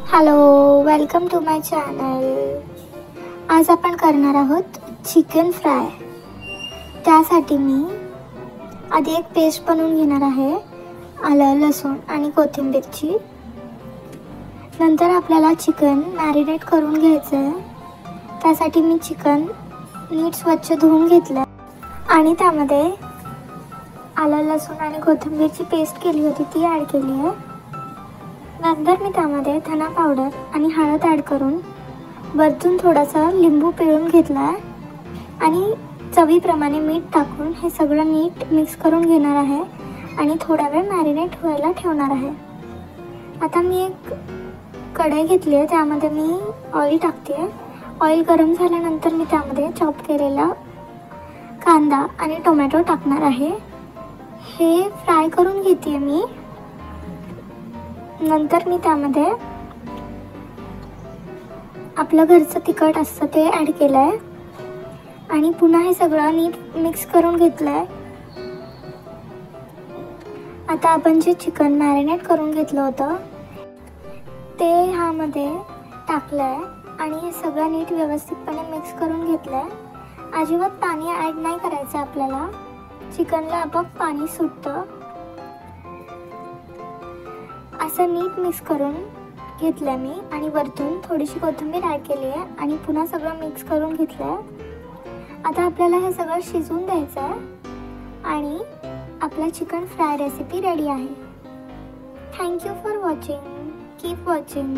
Hello, welcome to my channel. आज आपण करणार आहोत चिकन फ्राय. त्यासाठी मी आधी एक पेस्ट बनवून घेणार आहे, आलं, लसूण आणि कोथिंबीरची. नंतर आपल्याला चिकन मॅरिनेट करून घ्यायचं आहे. त्यासाठी मी चिकन नीट स्वच्छ धुवून घेतलं आणि त्यामध्ये आलं, लसूण आणि कोथिंबीरची पेस्ट केली होती ती ॲड केली आहे. नंतर मी त्यामध्ये धना पावडर आणि हळद ॲड करून वरतून थोडासा लिंबू पिळून घेतला आहे आणि चवीप्रमाणे मीठ टाकून हे सगळं नीट मिक्स करून घेणार आहे आणि थोडा वेळ मॅरिनेट व्हायला ठेवणार आहे. आता मी एक कढई घेतली आहे, त्यामध्ये मी ऑइल टाकते आहे. ऑइल गरम झाल्यानंतर मी त्यामध्ये चॉप केलेला कांदा आणि टोमॅटो टाकणार आहे. हे फ्राय करून घेते आहे मी. नंतर मी त्यामध्ये आपलं घरचं तिखट असतं ते ॲड केलं आहे आणि पुन्हा हे सगळं नीट मिक्स करून घेतलं आहे. आता आपण जे चिकन मॅरिनेट करून घेतलं होतं ते ह्यामध्ये टाकलं आहे आणि हे सगळं नीट व्यवस्थितपणे मिक्स करून घेतलं आहे. अजिबात पाणी ॲड नाही करायचं आपल्याला, चिकनला आपोआप पाणी सुटतं. असं नीट मिक्स करून घेतलं आहे मी आणि वरतून थोडीशी कोथिंबीर ॲड केली आहे आणि पुन्हा सगळं मिक्स करून घेतलं आहे. आता आपल्याला हे सगळं शिजवून द्यायचं आहे आणि आपला चिकन फ्राय रेसिपी रेडी आहे. Thank you for watching. Keep watching.